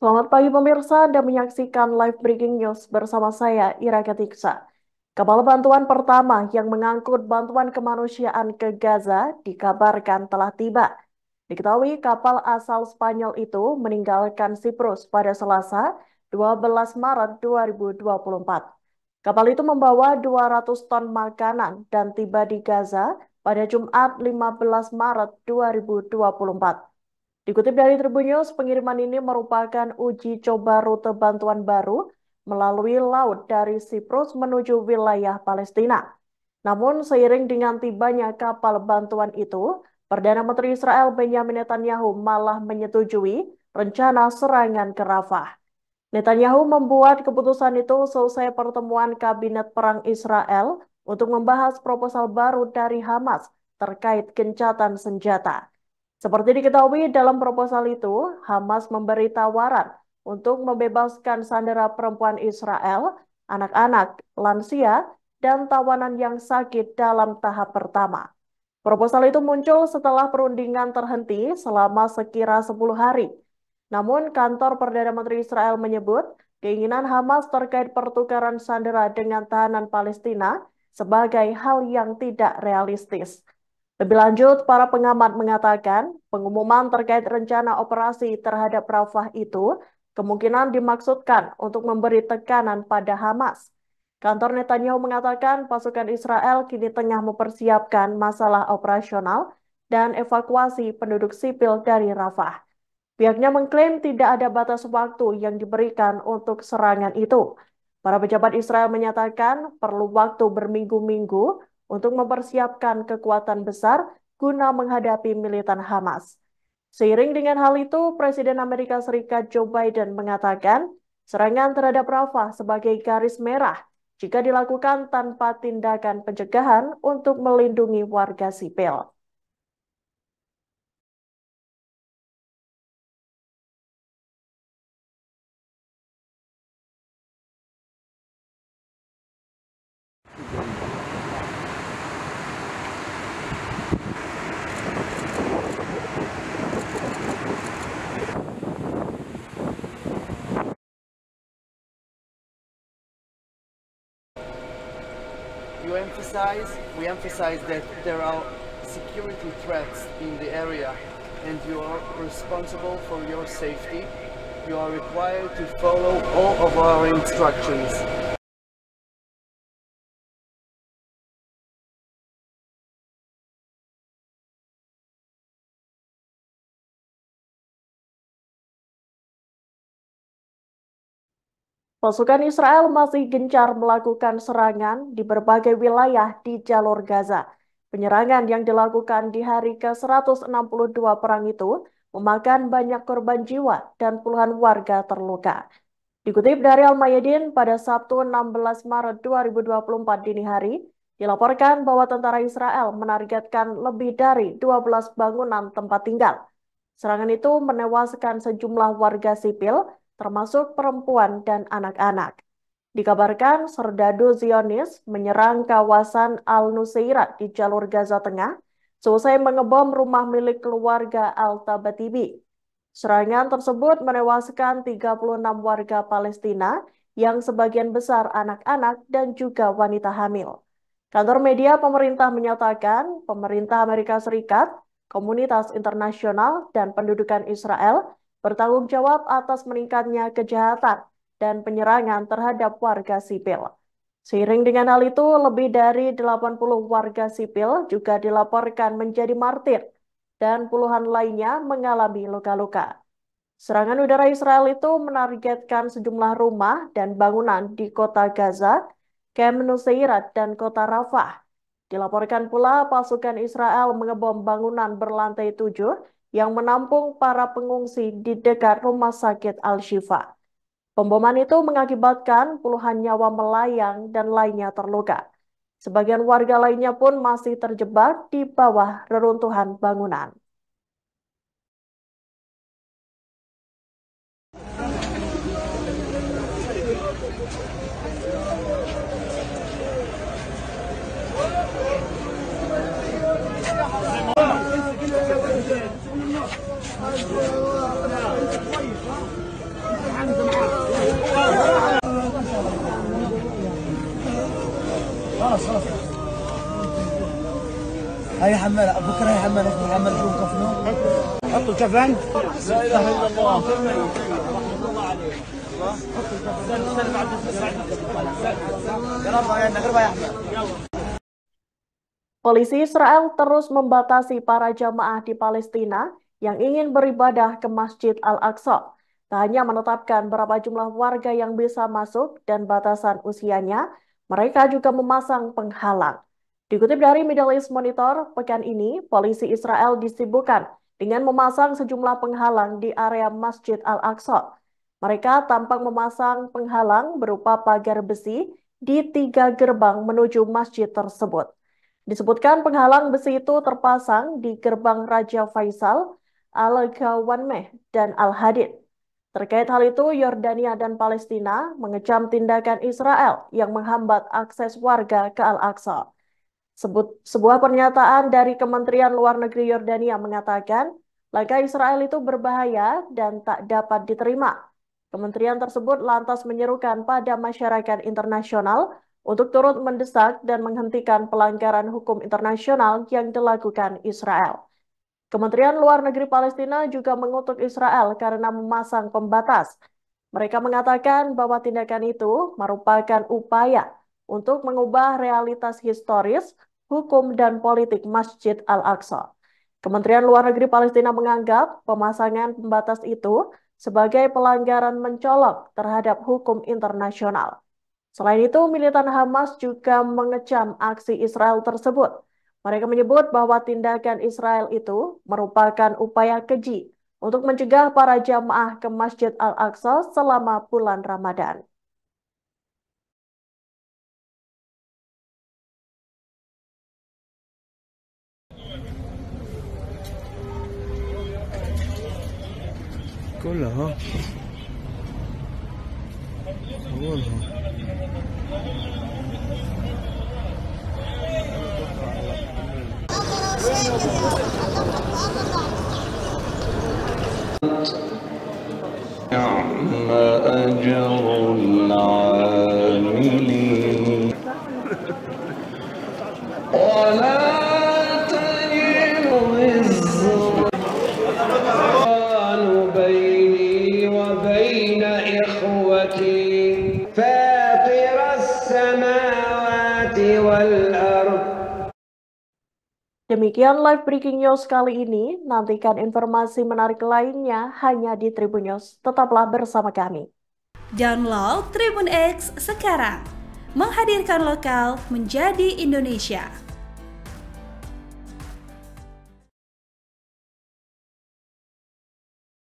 Selamat pagi pemirsa, Anda menyaksikan live breaking news bersama saya, Ira Katiksa. Kapal bantuan pertama yang mengangkut bantuan kemanusiaan ke Gaza dikabarkan telah tiba. Diketahui kapal asal Spanyol itu meninggalkan Siprus pada Selasa 12 Maret 2024. Kapal itu membawa 200 ton makanan dan tiba di Gaza pada Jumat 15 Maret 2024. Dikutip dari Tribun News, pengiriman ini merupakan uji coba rute bantuan baru melalui laut dari Siprus menuju wilayah Palestina. Namun, seiring dengan tibanya kapal bantuan itu, Perdana Menteri Israel Benjamin Netanyahu malah menyetujui rencana serangan ke Rafah. Netanyahu membuat keputusan itu selesai pertemuan Kabinet Perang Israel untuk membahas proposal baru dari Hamas terkait gencatan senjata. Seperti diketahui dalam proposal itu, Hamas memberi tawaran untuk membebaskan sandera perempuan Israel, anak-anak, lansia, dan tawanan yang sakit dalam tahap pertama. Proposal itu muncul setelah perundingan terhenti selama sekira 10 hari. Namun, kantor Perdana Menteri Israel menyebut keinginan Hamas terkait pertukaran sandera dengan tahanan Palestina sebagai hal yang tidak realistis. Lebih lanjut, para pengamat mengatakan pengumuman terkait rencana operasi terhadap Rafah itu kemungkinan dimaksudkan untuk memberi tekanan pada Hamas. Kantor Netanyahu mengatakan pasukan Israel kini tengah mempersiapkan masalah operasional dan evakuasi penduduk sipil dari Rafah. Pihaknya mengklaim tidak ada batas waktu yang diberikan untuk serangan itu. Para pejabat Israel menyatakan perlu waktu berminggu-minggu untuk mempersiapkan kekuatan besar guna menghadapi militan Hamas. Seiring dengan hal itu, Presiden Amerika Serikat Joe Biden mengatakan serangan terhadap Rafah sebagai garis merah jika dilakukan tanpa tindakan pencegahan untuk melindungi warga sipil. We emphasize that there are security threats in the area and you are responsible for your safety. You are required to follow all of our instructions. Pasukan Israel masih gencar melakukan serangan di berbagai wilayah di jalur Gaza. Penyerangan yang dilakukan di hari ke-162 perang itu memakan banyak korban jiwa dan puluhan warga terluka. Dikutip dari Al-Mayadin pada Sabtu 16 Maret 2024 dini hari, dilaporkan bahwa tentara Israel menargetkan lebih dari 12 bangunan tempat tinggal. Serangan itu menewaskan sejumlah warga sipil, termasuk perempuan dan anak-anak. Dikabarkan serdadu Zionis menyerang kawasan Al-Nusairat di jalur Gaza Tengah, selesai mengebom rumah milik keluarga Al-Tabatibi. Serangan tersebut menewaskan 36 warga Palestina yang sebagian besar anak-anak dan juga wanita hamil. Kantor media pemerintah menyatakan pemerintah Amerika Serikat, komunitas internasional, dan pendudukan Israel bertanggung jawab atas meningkatnya kejahatan dan penyerangan terhadap warga sipil. Seiring dengan hal itu, lebih dari 80 warga sipil juga dilaporkan menjadi martir dan puluhan lainnya mengalami luka-luka. Serangan udara Israel itu menargetkan sejumlah rumah dan bangunan di kota Gaza, Camp Nusairat, dan kota Rafah. Dilaporkan pula pasukan Israel mengebom bangunan berlantai 7 yang menampung para pengungsi di dekat rumah sakit Al-Shifa. Pemboman itu mengakibatkan puluhan nyawa melayang dan lainnya terluka. Sebagian warga lainnya pun masih terjebak di bawah reruntuhan bangunan. خلاص. هاي حمال بكره، هاي حمال محمد شو كفنه، حطوا الكفن. لا اله الا الله. Polisi Israel terus membatasi para jamaah di Palestina yang ingin beribadah ke Masjid Al-Aqsa. Tak hanya menetapkan berapa jumlah warga yang bisa masuk dan batasan usianya, mereka juga memasang penghalang. Dikutip dari Middle East Monitor, pekan ini polisi Israel disibukkan dengan memasang sejumlah penghalang di area Masjid Al-Aqsa. Mereka tampak memasang penghalang berupa pagar besi di 3 gerbang menuju masjid tersebut. Disebutkan penghalang besi itu terpasang di gerbang Raja Faisal, Al-Ghawanmeh, dan Al-Hadid. Terkait hal itu, Yordania dan Palestina mengecam tindakan Israel yang menghambat akses warga ke Al-Aqsa. Sebuah pernyataan dari Kementerian Luar Negeri Yordania mengatakan, langkah Israel itu berbahaya dan tak dapat diterima. Kementerian tersebut lantas menyerukan pada masyarakat internasional untuk turut mendesak dan menghentikan pelanggaran hukum internasional yang dilakukan Israel. Kementerian Luar Negeri Palestina juga mengutuk Israel karena memasang pembatas. Mereka mengatakan bahwa tindakan itu merupakan upaya untuk mengubah realitas historis, hukum, dan politik Masjid Al-Aqsa. Kementerian Luar Negeri Palestina menganggap pemasangan pembatas itu sebagai pelanggaran mencolok terhadap hukum internasional. Selain itu, militan Hamas juga mengecam aksi Israel tersebut. Mereka menyebut bahwa tindakan Israel itu merupakan upaya keji untuk mencegah para jamaah ke Masjid Al-Aqsa selama bulan Ramadan. كلها أولها نعم أجر العاملين ولا تجد الظلم بيني وبين إخوتي فاطر السماوات والأرض. Demikian live breaking news kali ini. Nantikan informasi menarik lainnya hanya di Tribun News. Tetaplah bersama kami. Download Tribun X sekarang. Menghadirkan lokal menjadi Indonesia.